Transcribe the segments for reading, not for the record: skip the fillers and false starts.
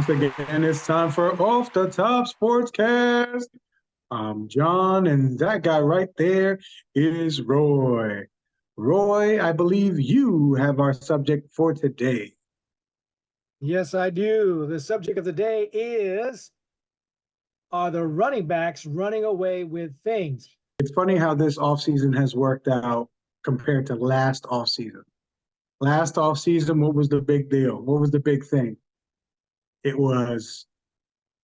Once again, it's time for Off the Top Sportscast. I'm John, and that guy right there is Roy. Roy, I believe you have our subject for today. Yes, I do. The subject of the day is, are the running backs running away with things? It's funny how this offseason has worked out compared to last offseason. Last offseason, what was the big deal? What was the big thing? It was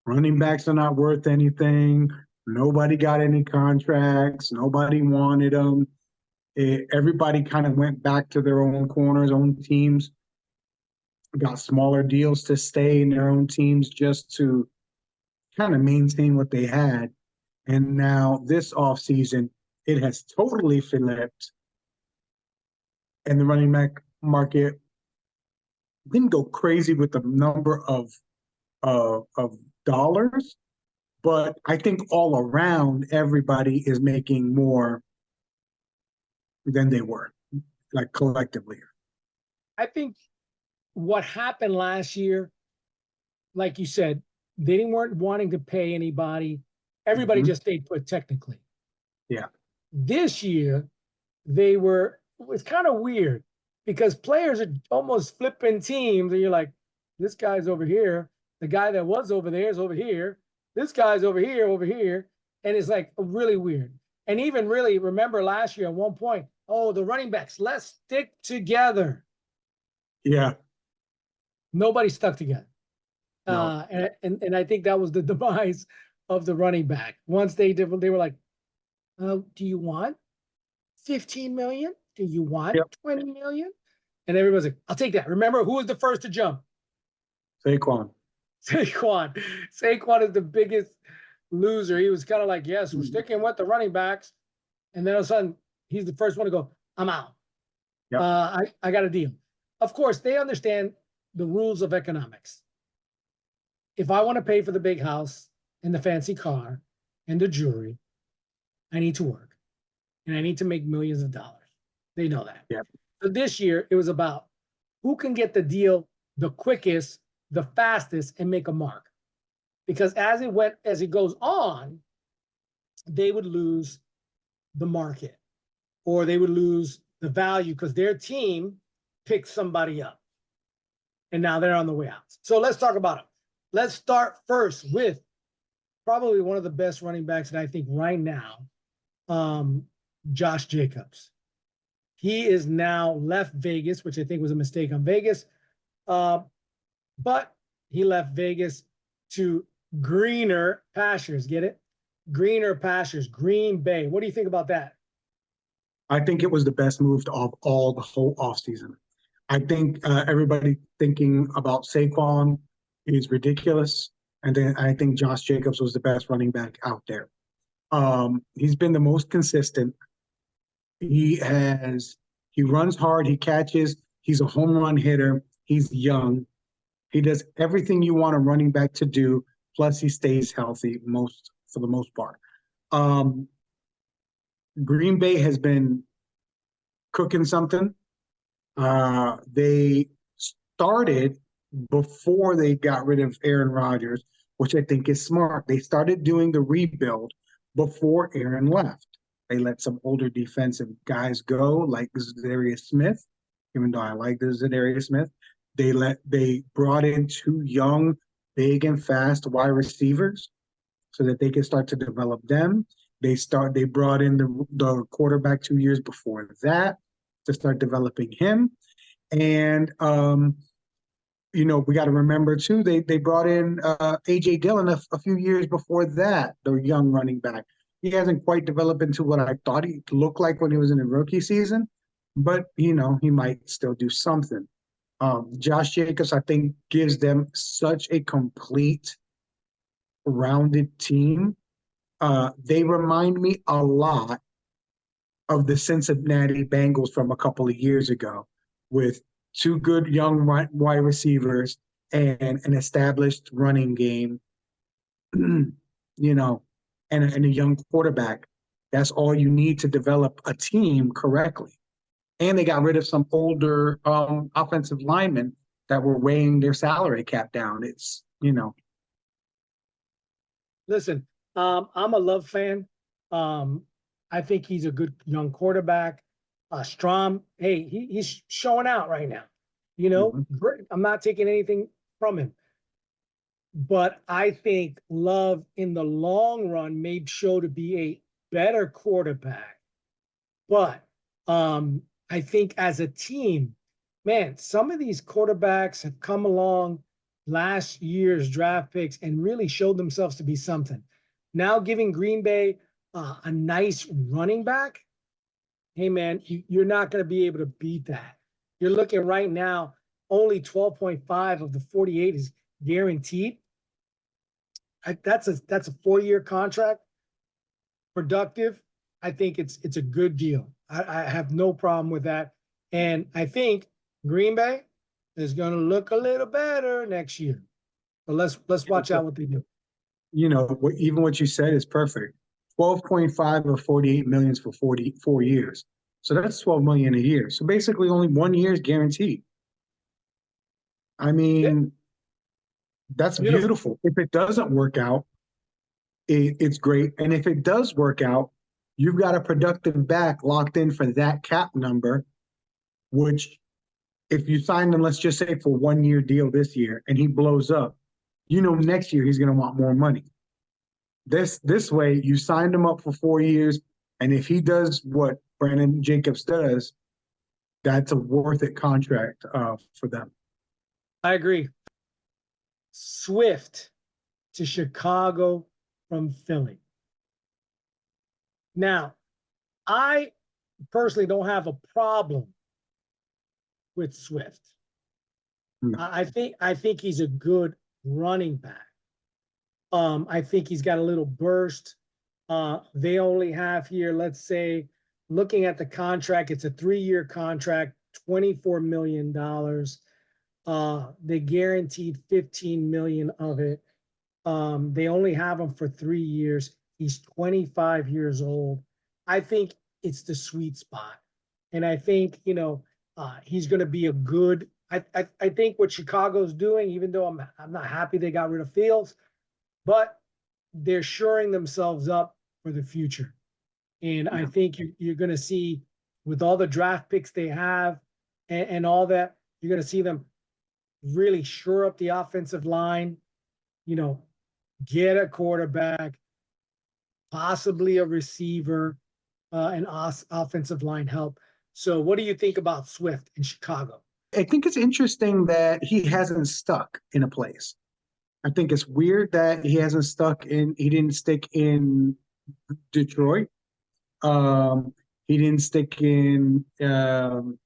running backs are not worth anything. Nobody got any contracts. Nobody wanted them. Everybody kind of went back to their own corners, own teams, got smaller deals to stay in their own teams just to kind of maintain what they had. And now this offseason, it has totally flipped. And the running back market didn't go crazy with the number of dollars, but I think all around everybody is making more than they were, like collectively. I think what happened last year, like you said, they weren't wanting to pay anybody. Everybody just stayed put technically. Yeah. This year, it's kind of weird because players are almost flipping teams, and you're like, this guy's over here. The guy that was over there is over here. This guy's over here. And it's like really weird. And even really remember last year at one point, the running backs, let's stick together. Yeah. Nobody stuck together. No. And I think that was the demise of the running back. Once they were like, do you want 15 million? Do you want 20 million? And everybody's like, I'll take that. Remember, who was the first to jump? Saquon. Saquon is the biggest loser. He was kind of like, yes, we're sticking with the running backs. And then all of a sudden, he's the first one to go, I'm out. Yep. I got a deal. Of course, they understand the rules of economics. If I want to pay for the big house and the fancy car and the jewelry, I need to work. And I need to make millions of dollars. They know that. Yep. So this year, it was about who can get the deal the quickest, the fastest, and make a mark. Because as it goes on, they would lose the market or they would lose the value because their team picked somebody up. And now they're on the way out. So let's talk about them. Let's start first with probably one of the best running backs that I think right now, Josh Jacobs. He is now left Vegas, which I think was a mistake on Vegas. But he left Vegas to greener pastures. Get it? Greener pastures, Green Bay. What do you think about that? I think it was the best move of all the whole offseason. I think everybody thinking about Saquon is ridiculous. And then I think Josh Jacobs was the best running back out there. He's been the most consistent. He runs hard, he catches, he's a home run hitter, he's young. He does everything you want a running back to do, plus he stays healthy for the most part. Green Bay has been cooking something. They started before they got rid of Aaron Rodgers, which I think is smart. They started doing the rebuild before Aaron left. They let some older defensive guys go, like Zadarius Smith, even though I like Zadarius Smith. They brought in two young, big and fast wide receivers so that they could start to develop them. They brought in the quarterback 2 years before that to start developing him. And we got to remember too, they brought in AJ Dillon a few years before that, the young running back. He hasn't quite developed into what I thought he looked like when he was in the rookie season, but he might still do something. Josh Jacobs, I think, gives them such a complete, rounded team. They remind me a lot of the Cincinnati Bengals from a couple of years ago, with two good young wide receivers and an established running game, and a young quarterback. That's all you need to develop a team correctly. And they got rid of some older offensive linemen that were weighing their salary cap down. you know. Listen, I'm a Love fan. Um, I think he's a good young quarterback. Strom, hey, he's showing out right now. You know, Mhm. great. I'm not taking anything from him, but I think Love in the long run may show to be a better quarterback. But I think as a team, man, some of these quarterbacks have come along last year's draft picks and really showed themselves to be something. Now giving Green Bay a nice running back, hey man, you're not going to be able to beat that. You're looking right now, only 12.5 of the 48 is guaranteed. That's a 4-year contract, productive. I think it's a good deal. I have no problem with that. And I think Green Bay is going to look a little better next year. But let's watch out what they do. Even what you said is perfect. 12.5 of 48 millions for 44 years. So that's 12 million a year. So basically only 1 year is guaranteed. I Yeah, mean, that's beautiful. beautiful. If it doesn't work out, it's great. And if it does work out, you've got a productive back locked in for that cap number, which if you sign him, let's just say for 1 year deal this year and he blows up, next year he's going to want more money. This way, you signed him up for 4 years, and if he does what Brandon Jacobs does, that's a worth it contract for them. I agree. Swift to Chicago from Philly. Now, I personally don't have a problem with Swift. No. I think he's a good running back. I think he's got a little burst. They only have here, let's say, looking at the contract, it's a 3-year contract, $24 million. They guaranteed 15 million of it. They only have him for 3 years. He's 25 years old. I think it's the sweet spot. And I think, he's going to be a good. I think what Chicago's doing, even though I'm not happy they got rid of Fields, but they're shoring themselves up for the future. And I Yeah. think you're going to see with all the draft picks they have and all that, you're going to see them really shore up the offensive line, you know, get a quarterback, possibly a receiver, and offensive line help. So, what do you think about Swift in Chicago? I think it's interesting that he hasn't stuck in a place. I think it's weird that he didn't stick in Detroit. He didn't stick in the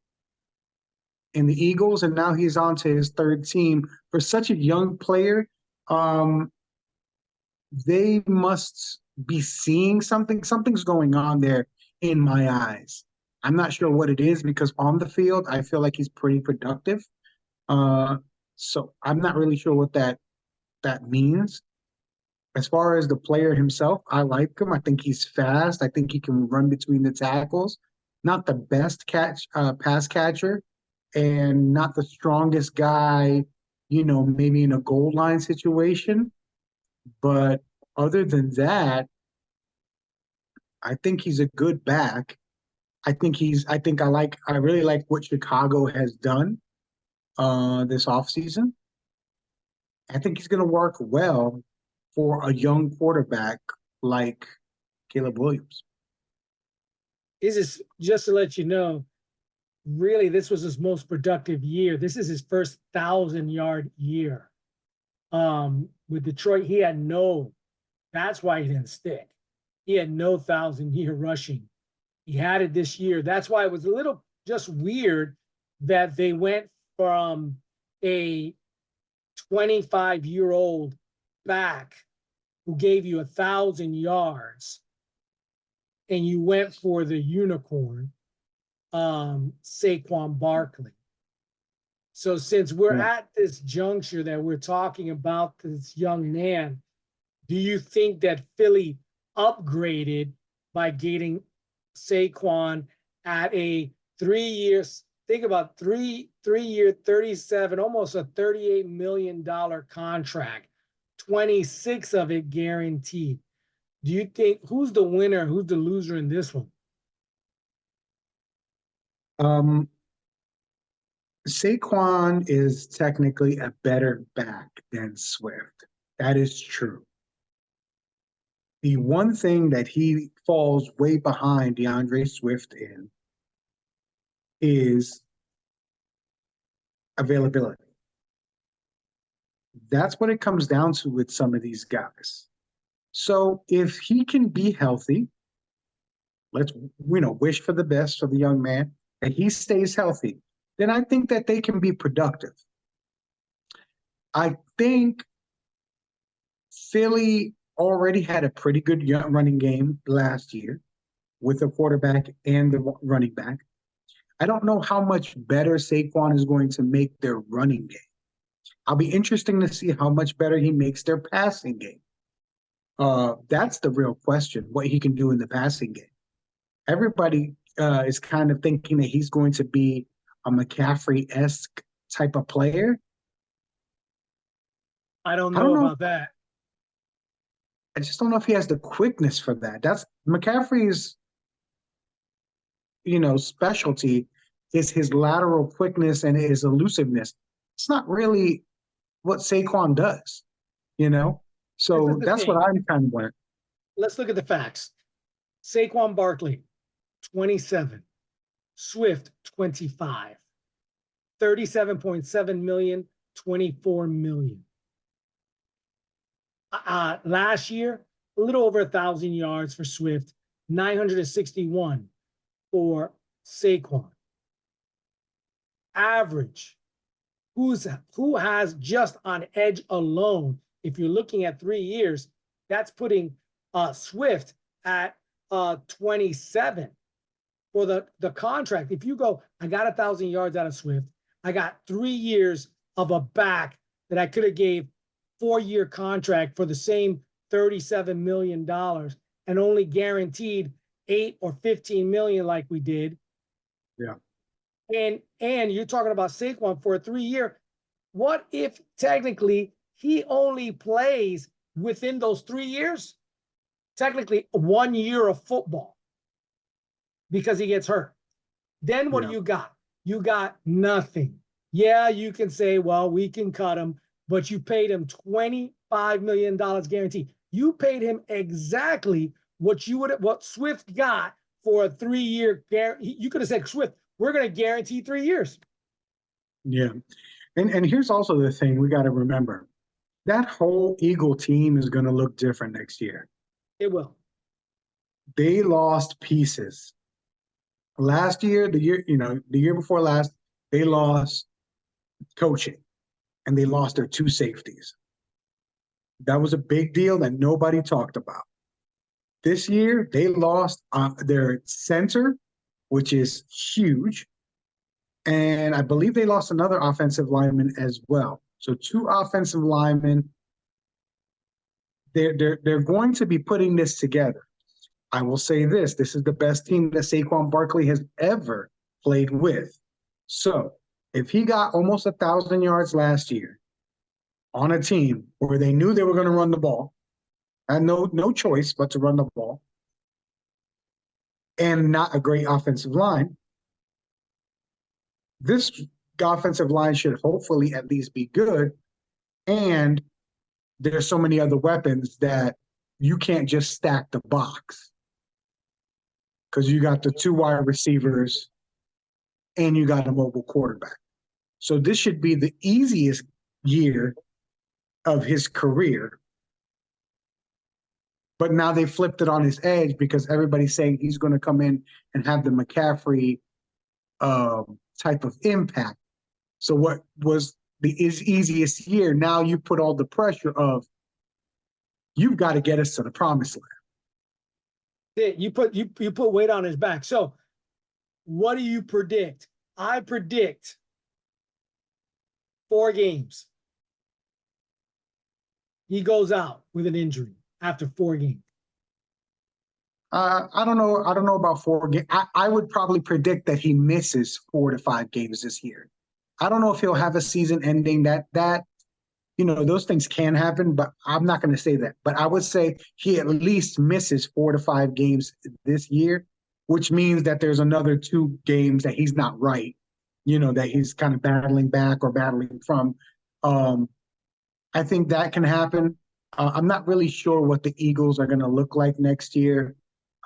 Eagles, and now he's on to his third team. For such a young player, um, they must be seeing something. Something's going on there in my eyes. I'm not sure what it is because on the field, I feel like he's pretty productive. Uh, so I'm not really sure what that means. As far as the player himself, I like him. I think he's fast. I think he can run between the tackles. Not the best pass catcher, and not the strongest guy, maybe in a goal line situation. But other than that, I think he's a good back. I really like what Chicago has done this offseason. I think he's gonna work well for a young quarterback like Caleb Williams. This is just to let you know, really, this was his most productive year. This is his first 1,000-yard year. With Detroit, he had no, that's why he didn't stick. He had no 1,000-year rushing. He had it this year. That's why it was a little just weird that they went from a 25-year-old back who gave you 1,000 yards and you went for the unicorn, Saquon Barkley. So since we're Yeah. at this juncture that we're talking about this young man, do you think that Philly upgraded by getting Saquon at a 3 years think about three-year, 37, almost a $38 million contract, 26 of it guaranteed. Do you think who's the winner, who's the loser in this one? Um, Saquon is technically a better back than Swift. That is true. The one thing that he falls way behind DeAndre Swift in is availability. That's what it comes down to with some of these guys. So if he can be healthy, let's wish for the best for the young man, and he stays healthy, then I think that they can be productive. I think Philly already had a pretty good young running game last year with the quarterback and the running back. I don't know how much better Saquon is going to make their running game. I'll be interesting to see how much better he makes their passing game. That's the real question, what he can do in the passing game. Everybody is kind of thinking that he's going to be a McCaffrey-esque type of player. I don't I don't know know. about that. I just don't know if he has the quickness for that. That's McCaffrey's, specialty is his lateral quickness and his elusiveness. It's not really what Saquon does, you know? This is So the that's what thing. I'm kind of wondering. Let's look at the facts. Saquon Barkley, 27. Swift, 25. 37.7 million, 24 million. Last year, a little over 1,000 yards for Swift, 961 for Saquon. Average. Who has just on edge alone? If you're looking at 3 years, that's putting Swift at 27 for the contract. If you go, I got 1,000 yards out of Swift, I got 3 years of a back that I could have gave 4-year contract for the same $37 million and only guaranteed 8 or 15 million like we did. Yeah. And you're talking about Saquon for a 3-year. What if technically he only plays within those 3 years? Technically 1 year of football because he gets hurt. Then what Yeah. do you got? You got nothing. Yeah, you can say, well, we can cut him, but you paid him $25 million guaranteed. You paid him exactly what Swift got for a 3-year guarantee. You could have said, Swift, we're going to guarantee 3 years. Yeah. And here's also the thing we got to remember. That whole Eagle team is going to look different next year. It will. They lost pieces. Last year, the year before last, they lost coaching and they lost their 2 safeties. That was a big deal that nobody talked about. This year, they lost their center, which is huge. And I believe they lost another offensive lineman as well. So 2 offensive linemen. They're going to be putting this together. I will say this is the best team that Saquon Barkley has ever played with. So if he got almost 1,000 yards last year on a team where they knew they were going to run the ball, and no choice but to run the ball, and not a great offensive line, this offensive line should hopefully at least be good. And there's so many other weapons that you can't just stack the box because you got the 2 wide receivers and you got a mobile quarterback. So this should be the easiest year of his career. But now they flipped it on his edge because everybody's saying he's going to come in and have the McCaffrey type of impact. So what was his easiest year, now you put all the pressure of you've got to get us to the promised land. You put weight on his back. So what do you predict? I predict 4 games. He goes out with an injury after 4 games. I don't know. I don't know about 4 games. I would probably predict that he misses 4 to 5 games this year. I don't know if he'll have a season ending. Those things can happen, but I'm not going to say that. But I would say he at least misses 4 to 5 games this year, which means that there's another 2 games that he's not right. That he's kind of battling back or battling from. Um, I think that can happen. I'm not really sure what the Eagles are going to look like next year.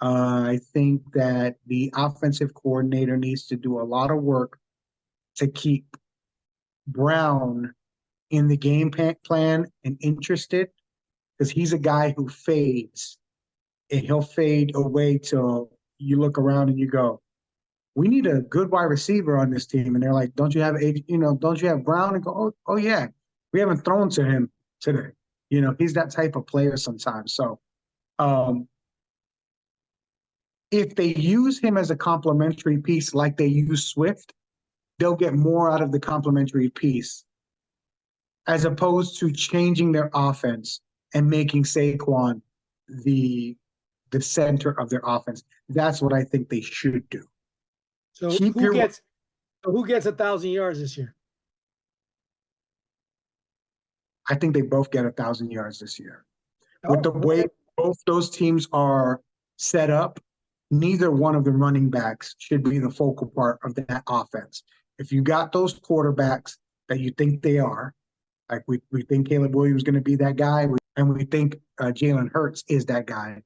I think that the offensive coordinator needs to do a lot of work to keep Brown in the game plan and interested, because he's a guy who fades, and he'll fade away till you look around and you go, we need a good wide receiver on this team. And they're like, don't you have Brown? And go, oh yeah, we haven't thrown to him today. He's that type of player sometimes. So if they use him as a complementary piece like they use Swift, they'll get more out of the complementary piece as opposed to changing their offense and making Saquon the center of their offense. That's what I think they should do. So who gets 1,000 yards this year? I think they both get 1,000 yards this year. With the way both those teams are set up, neither one of the running backs should be the focal part of that offense. If you got those quarterbacks that you think they are, like we think Caleb Williams is going to be that guy, and we think Jalen Hurts is that guy,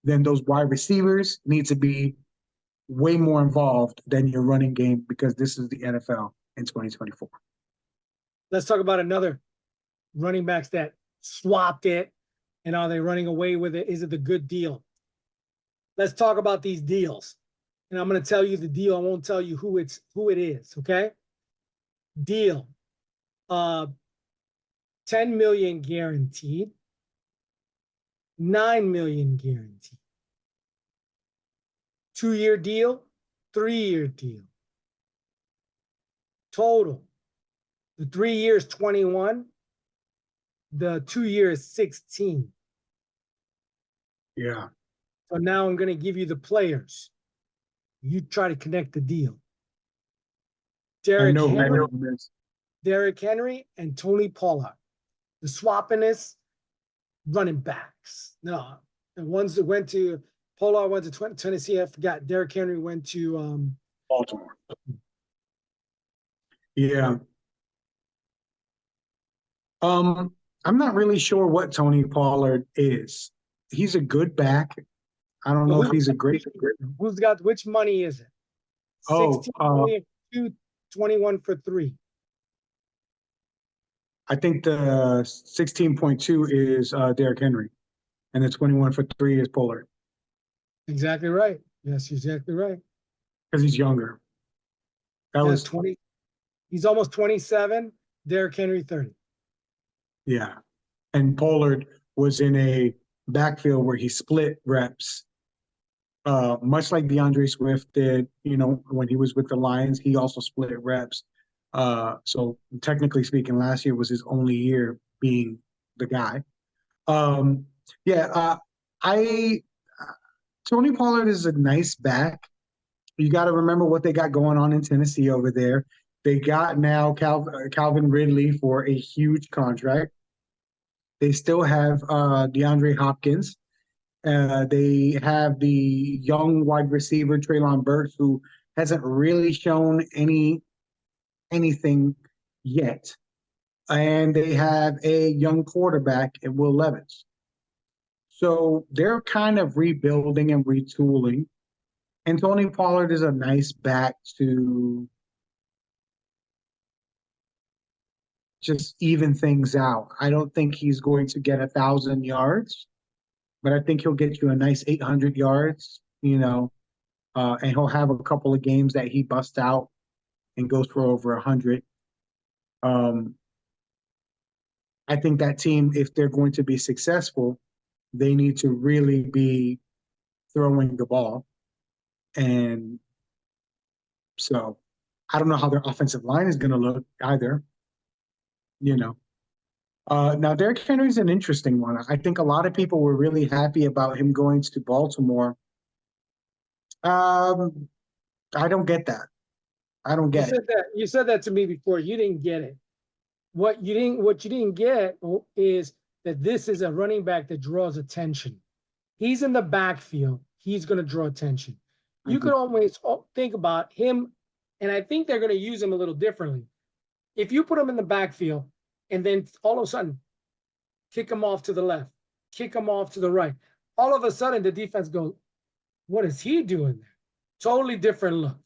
then those wide receivers need to be way more involved than your running game, because this is the NFL in 2024. Let's talk about another running backs that swapped it, and are they running away with it? Is it the good deal? Let's talk about these deals. And I'm going to tell you the deal. I won't tell you who it is, okay? Deal. 10 million guaranteed, 9 million guaranteed. 2-year deal, 3-year deal. Total. The 3 years 21, the 2 years 16. Yeah. So now I'm going to give you the players. You try to connect the deal. Derrick Henry and Tony Pollard. The swappiness running backs. No, the ones that went to Pollard went to Tennessee. I forgot. Derrick Henry went to Baltimore. Yeah. I'm not really sure what Tony Pollard is. He's a good back. I don't know if he's a great. Who's got which money is it? 16 million, 21 for 3. I think the 16.2 is Derrick Henry, and the 21 for 3 is Pollard. Exactly right. Yes, exactly right. Because he's younger. That was 20. He's almost 27. Derrick Henry 30. Yeah, and Pollard was in a backfield where he split reps, much like DeAndre Swift did. When he was with the Lions, he also split reps. So technically speaking, last year was his only year being the guy. Tony Pollard is a nice back. You got to remember what they got going on in Tennessee over there. They got now Calvin Ridley for a huge contract. They still have DeAndre Hopkins. They have the young wide receiver Treylon Burks, who hasn't really shown anything yet. And they have a young quarterback in Will Levis. So they're kind of rebuilding and retooling. And Tony Pollard is a nice back to just even things out. I don't think he's going to get 1,000 yards, but I think he'll get you a nice 800 yards, and he'll have a couple of games that he busts out and goes for over 100. I think that team, if they're going to be successful, they need to really be throwing the ball. And so I don't know how their offensive line is going to look either. Now Derrick Henry's an interesting one. I think a lot of people were really happy about him going to Baltimore Um, I don't get that. I don't get it. You said that to me before. You didn't get it. What you didn't get is that this is a running back that draws attention. He's in the backfield. He's going to draw attention. You could always think about him, and I think they're going to use him a little differently. If you put him in the backfield and then all of a sudden kick him off to the left, kick him off to the right, all of a sudden the defense goes, what is he doing there? Totally different look.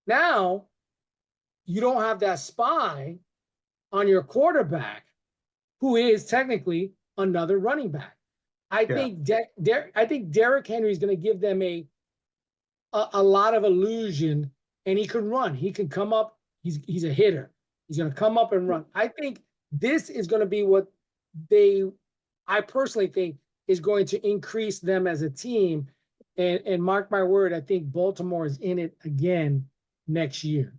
Now, you don't have that spy on your quarterback, who is technically another running back. I think Derrick Henry is going to give them a lot of illusion, and he can run. He can come up. He's a hitter. He's going to come up and run. I think this is going to be what I personally think is going to increase them as a team. And mark my word, I think Baltimore is in it again next year.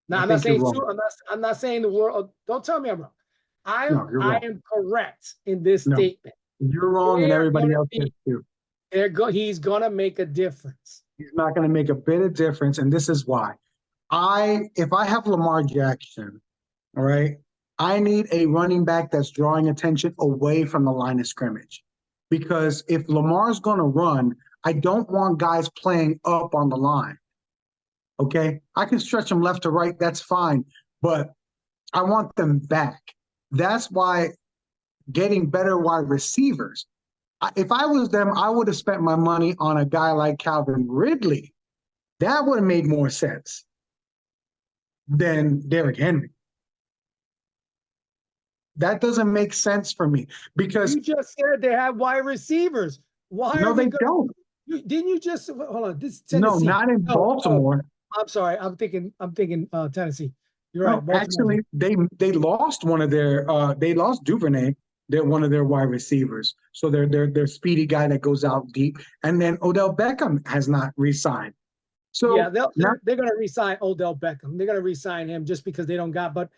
Now, I'm not saying the world. Don't tell me I'm wrong. I am correct in this statement. You're wrong, and everybody else is too. He's gonna make a difference. He's not gonna make a bit of difference, and this is why. If I have Lamar Jackson, all right, I need a running back that's drawing attention away from the line of scrimmage. Because if Lamar's gonna run, I don't want guys playing up on the line. Okay, I can stretch them left to right, that's fine, but I want them back. That's why getting better wide receivers. If I was them, I would have spent my money on a guy like Calvin Ridley. That would have made more sense than Derrick Henry. That doesn't make sense for me because you just said they have wide receivers. Why? No, they don't. Didn't you just hold on? This is No, Tennessee. not in Baltimore. I'm sorry. I'm thinking Tennessee. You're right. Baltimore. Actually, they lost one of their they lost Duvernay. They're one of their wide receivers. So they're speedy guy that goes out deep. And then Odell Beckham has not re-signed. So yeah, they're going to re-sign Odell Beckham. They're going to re-sign him just because they don't got. But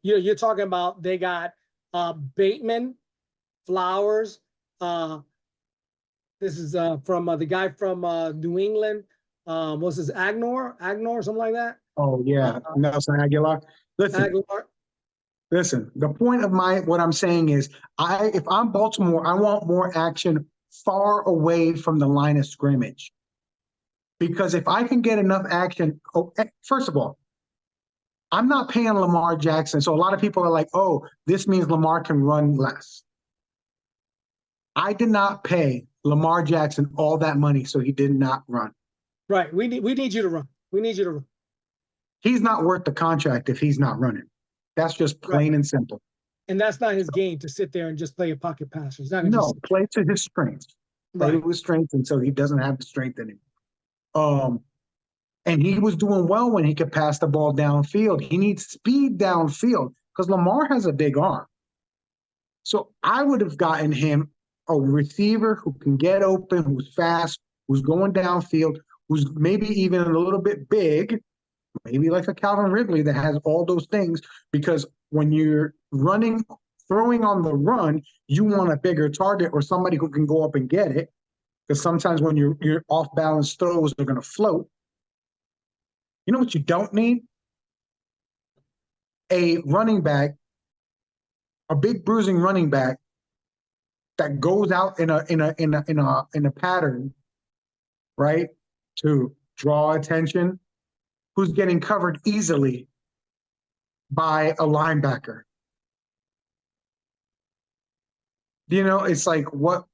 you're talking about they got Bateman, Flowers. This is from the guy from New England. What's his Agnor, something like that? Oh yeah, Nelson Aguilar. Listen. The point of what I'm saying is, if I'm Baltimore, I want more action far away from the line of scrimmage. Because if I can get enough action, first of all, I'm not paying Lamar Jackson. So a lot of people are like, oh, this means Lamar can run less. I did not pay Lamar Jackson all that money so he did not run. Right. We need you to run. We need you to run. He's not worth the contract if he's not running. That's just plain and simple. And that's not his game to sit there and just play a pocket passer. He's not gonna play to his strengths. Play with strengths until he doesn't have the strength anymore. And he was doing well when he could pass the ball downfield. He needs speed downfield because Lamar has a big arm. So I would have gotten him a receiver who can get open, who's fast, who's going downfield, who's maybe even a little bit big, maybe like a Calvin Ridley that has all those things. Because when you're throwing on the run, you want a bigger target or somebody who can go up and get it. Because sometimes when your off-balance throws are going to float. You know what you don't need? A running back, a big bruising running back that goes out in a pattern, right, to draw attention, who's getting covered easily by a linebacker. You know, it's like what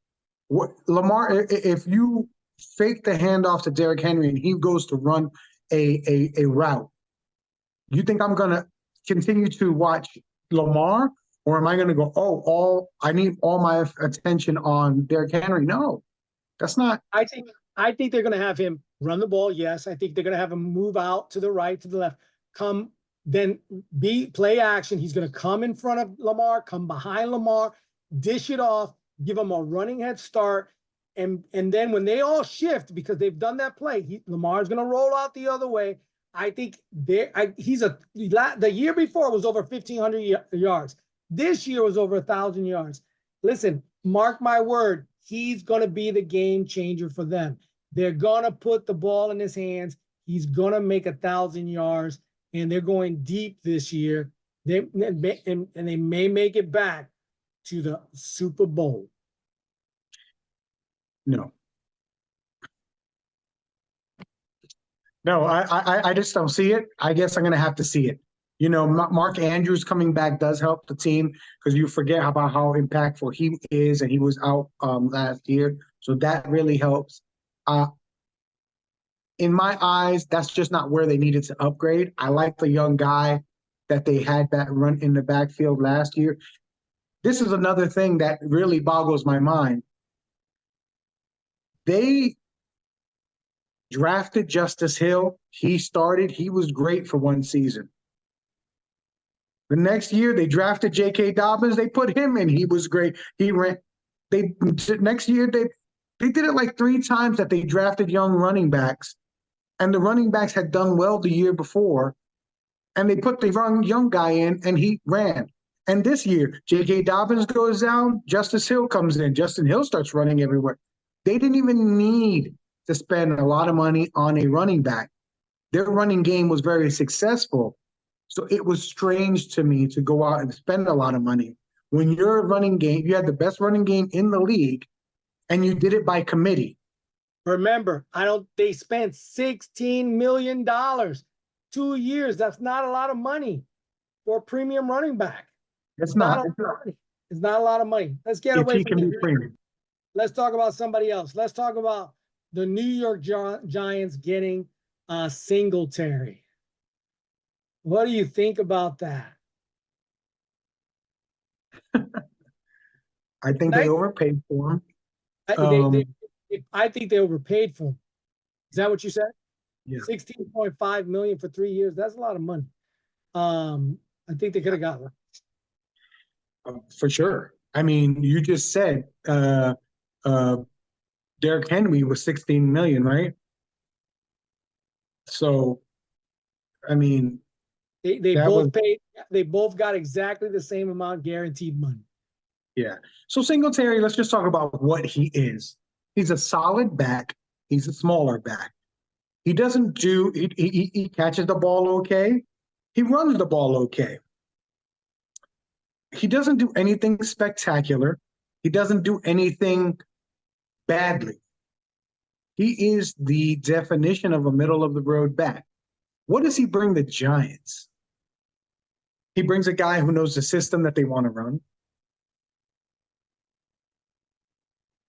Lamar, if you fake the handoff to Derrick Henry and he goes to run a route, you think I'm going to continue to watch Lamar, or am I going to go, I need all my attention on Derrick Henry? No, that's not. I think they're going to have him run the ball. Yes. I think they're going to have him move out to the right, to the left, play action. He's going to come in front of Lamar, come behind Lamar, dish it off, give him a running head start. And then when they all shift, because they've done that play, Lamar's going to roll out the other way. I think the year before was over 1,500 yards. This year was over 1,000 yards. Listen, mark my word, he's going to be the game changer for them. They're gonna put the ball in his hands. He's gonna make 1,000 yards, and they're going deep this year. And they may make it back to the Super Bowl. No. No, I just don't see it. I guess I'm going to have to see it. Mark Andrews coming back does help the team because you forget about how impactful he is, and he was out last year. So that really helps. In my eyes, that's just not where they needed to upgrade. I like the young guy that they had that run in the backfield last year. This is another thing that really boggles my mind. They drafted Justice Hill. He started. He was great for one season. The next year, they drafted J.K. Dobbins. They put him in. He was great. He ran. Next year they did it like 3 times that they drafted young running backs, and the running backs had done well the year before, and they put the young guy in, and he ran. And this year, J.K. Dobbins goes down. Justice Hill comes in. Justin Hill starts running everywhere. They didn't even need to spend a lot of money on a running back. Their running game was very successful. So it was strange to me to go out and spend a lot of money when your running game, you had the best running game in the league, and you did it by committee. Remember, they spent $16 million 2 years. That's not a lot of money for a premium running back. It's not. It's not a lot of money. Let's get away from it. Let's talk about somebody else. Let's talk about the New York Giants getting Singletary. What do you think about that? I think they overpaid for him. I think they overpaid for him. Is that what you said? Yeah. $16.5 million for 3 years. That's a lot of money. I think they could have got one. For sure. I mean, you just said Derrick Henry was $16 million, right? So, I mean, they both paid. They both got exactly the same amount guaranteed money. Yeah. So Singletary, let's just talk about what he is. He's a solid back. He's a smaller back. He doesn't do. He catches the ball okay. He runs the ball okay. He doesn't do anything spectacular. He doesn't do anything badly. He is the definition of a middle of the road back. What does he bring the Giants? He brings a guy who knows the system that they want to run.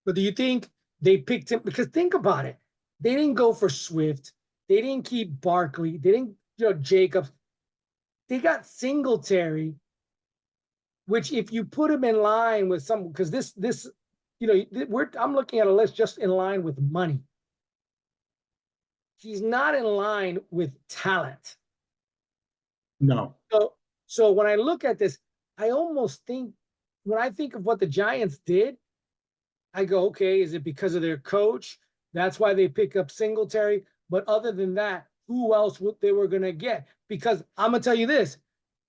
But do you think they picked him? Because think about it. They didn't go for Swift. They didn't keep Barkley. They didn't, Jacobs. They got Singletary, which if you put him in line with some, because this, I'm looking at a list just in line with money. He's not in line with talent. No. So when I look at this, I almost think, when I think of what the Giants did, I go, okay, is it because of their coach? That's why they pick up Singletary. But other than that, who else they were going to get? Because I'm going to tell you this.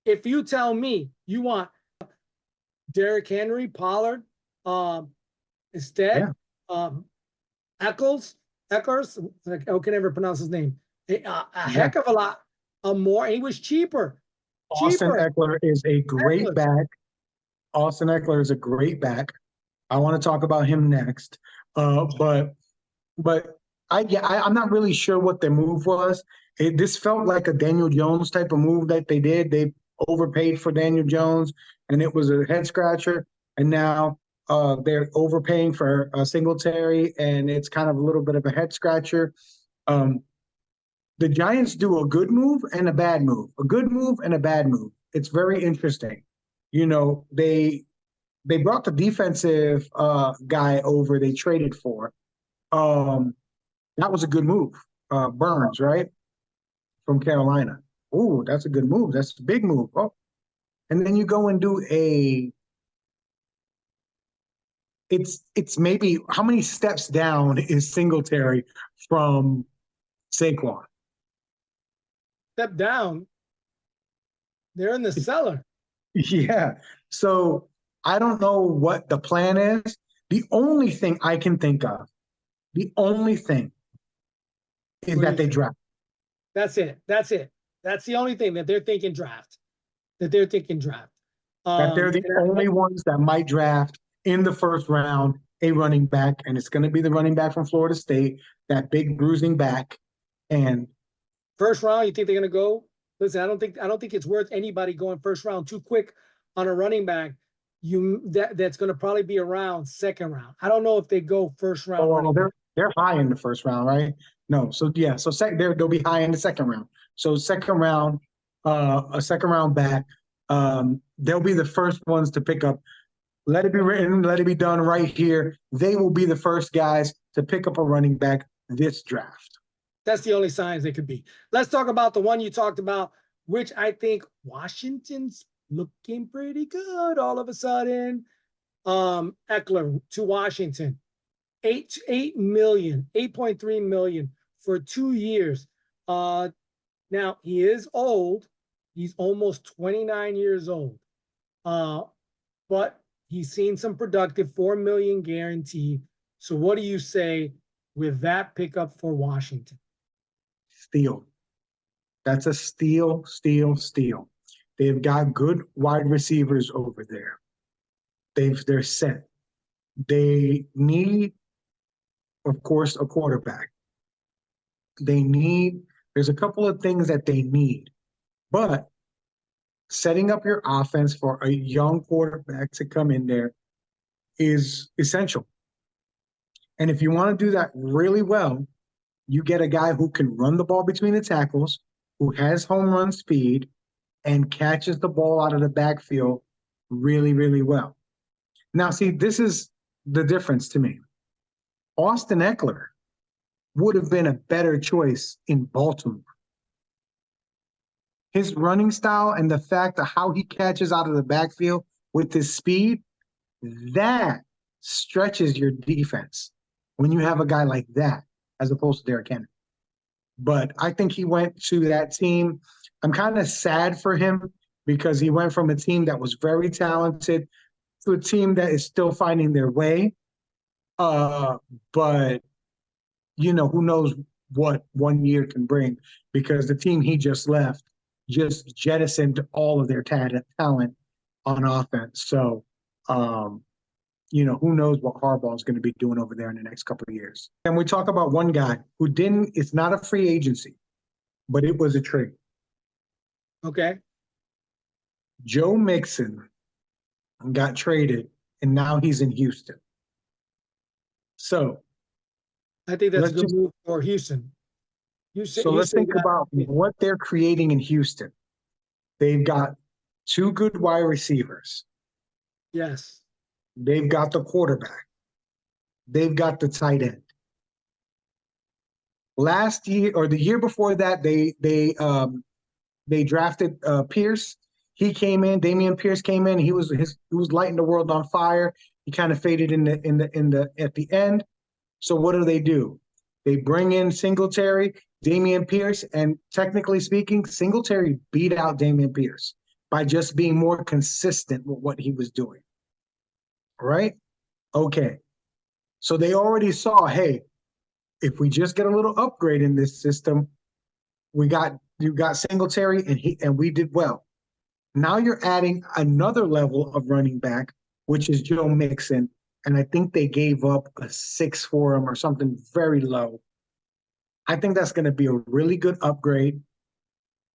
If you tell me you want Derrick Henry, Pollard, instead, Eccles, I can never pronounce his name. Heck of a lot more. He was cheaper. Austin Eckler is a great back. Austin Eckler is a great back. I want to talk about him next. But I'm not really sure what their move was. This felt like a Daniel Jones type of move that they did. They overpaid for Daniel Jones, and it was a head scratcher. And now they're overpaying for Singletary, and it's kind of a little bit of a head scratcher. The Giants do a good move and a bad move, a good move and a bad move. It's very interesting. They brought the defensive guy over they traded for. That was a good move. Burns, right? From Carolina. Oh, that's a good move. That's a big move. Oh. And then you go and do it's maybe how many steps down is Singletary from Saquon? Step down. They're in the cellar. Yeah. So I don't know what the plan is. The only thing I can think of, the only thing is What do that you they think? draft. That's it. That's it. That's the only thing that they're thinking draft. That they're thinking draft. That they're the only ones that might draft in the first round a running back, and it's going to be the running back from Florida State, that big bruising back. And first round, you think they're going to go? Listen, I don't think it's worth anybody going first round too quick on a running back. That's going to probably be around second round. I don't know if they go first round oh, running back. they're high in the first round, right? No, so yeah, so they'll be high in the second round. So second round, a second round back, they'll be the first ones to pick up. Let it be written, let it be done right here. They will be the first guys to pick up a running back this draft. That's the only signs they could be. Let's talk about the one you talked about, which I think Washington's looking pretty good all of a sudden. Eckler to Washington, 8.3 million for 2 years. Now he is old. He's almost 29 years old. But he's seen some productive, 4 million guaranteed. So what do you say with that pickup for Washington? Steal. That's a steal, steal, steal. They've got good wide receivers over there. They're set. They need, of course, a quarterback. There's a couple of things that they need, but setting up your offense for a young quarterback to come in there is essential. And if you want to do that really well, you get a guy who can run the ball between the tackles, who has home run speed, and catches the ball out of the backfield really, really well. Now, see, this is the difference to me. Austin Eckler would have been a better choice in Baltimore. His running style and the fact of how he catches out of the backfield with his speed, that stretches your defense when you have a guy like that, as opposed to Derrick Henry. But I think he went to that team. I'm kind of sad for him because he went from a team that was very talented to a team that is still finding their way. But who knows what 1 year can bring, because the team he just left just jettisoned all of their talent on offense. So, who knows what Harbaugh is going to be doing over there in the next couple of years. And we talk about one guy who it's not a free agency, but it was a trade. Okay. Joe Mixon got traded, and now he's in Houston. So I think that's a good move for Houston. Let's think about what they're creating in Houston. They've got 2 good wide receivers. Yes. They've got the quarterback. They've got the tight end. Last year or the year before that, they drafted Pierce. He came in. Damian Pierce came in. He was lighting the world on fire. He kind of faded at the end. So what do? They bring in Singletary, Damian Pierce, and technically speaking, Singletary beat out Damian Pierce by just being more consistent with what he was doing. Right? Okay. So they already saw, hey, if we just get a little upgrade in this system, you got Singletary and we did well. Now you're adding another level of running back, which is Joe Mixon, and I think they gave up a 6 for him or something very low. I think that's going to be a really good upgrade.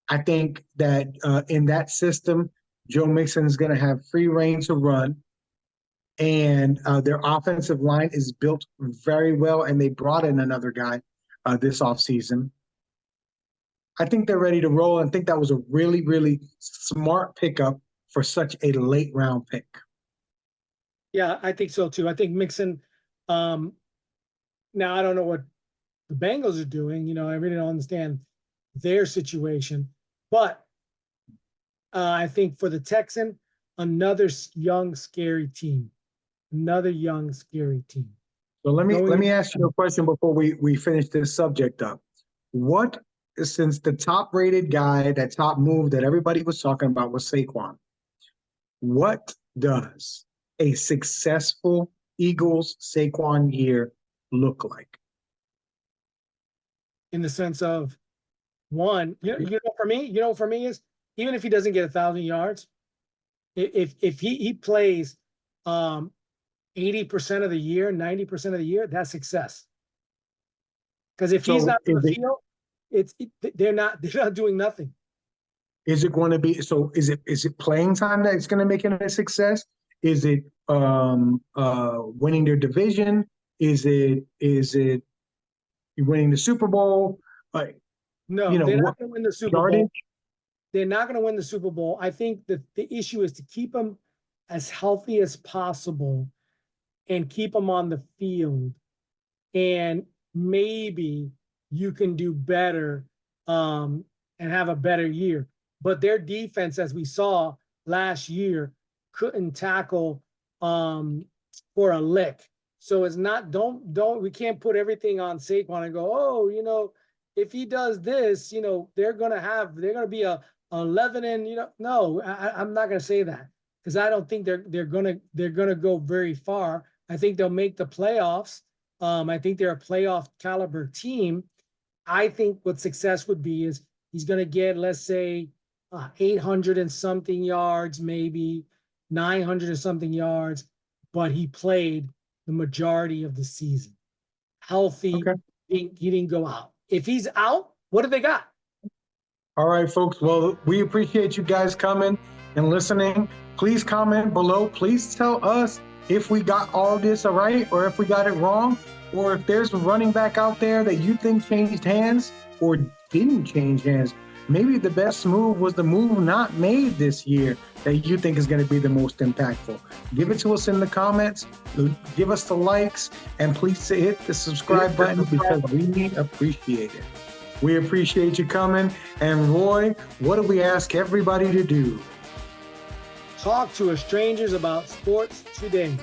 I think that in that system, Joe Mixon is going to have free reign to run, and their offensive line is built very well, and they brought in another guy this offseason. I think they're ready to roll, and I think that was a really, really smart pickup for such a late round pick. Yeah, I think so too. I think Mixon, now I don't know what the Bengals are doing. I really don't understand their situation, but I think for the Texan, another young, scary team. Another young, scary team. So let me ask you a question before we finish this subject up. Since the top rated guy, that top move that everybody was talking about was Saquon, what does a successful Eagles Saquon year look like? in the sense of one, for me is even if he doesn't get 1,000 yards, if he plays 80% of the year, 90% of the year, that's success. Because if he's So not on the field, they're not doing nothing. is it going to be, so is it playing time that's going to make it a success? Is it winning their division? Is it winning the Super Bowl? No, You know, they're what not going to win the Super yardage? Bowl. They're not going to win the Super Bowl. I think that the issue is to keep them as healthy as possible and keep them on the field. And maybe you can do better and have a better year. But their defense, as we saw last year, couldn't tackle for a lick. So it's not, we can't put everything on Saquon and go, oh, if he does this, they're going to be a 11 and, no, I'm not going to say that because I don't think they're going to go very far. I think they'll make the playoffs. I think they're a playoff caliber team. I think what success would be is he's going to get, let's say, 800 and something yards, maybe 900 and something yards, but he played the majority of the season. Healthy, Okay. he didn't go out. If he's out, what do they got? All right, folks. Well, we appreciate you guys coming and listening. Please comment below. Please tell us if we got all this right or if we got it wrong, or if there's a running back out there that you think changed hands or didn't change hands. Maybe the best move was the move not made this year that you think is going to be the most impactful. Give it to us in the comments. Give us the likes, and please hit the subscribe button because we appreciate it. We appreciate you coming. And Roy, what do we ask everybody to do? Talk to strangers about sports today.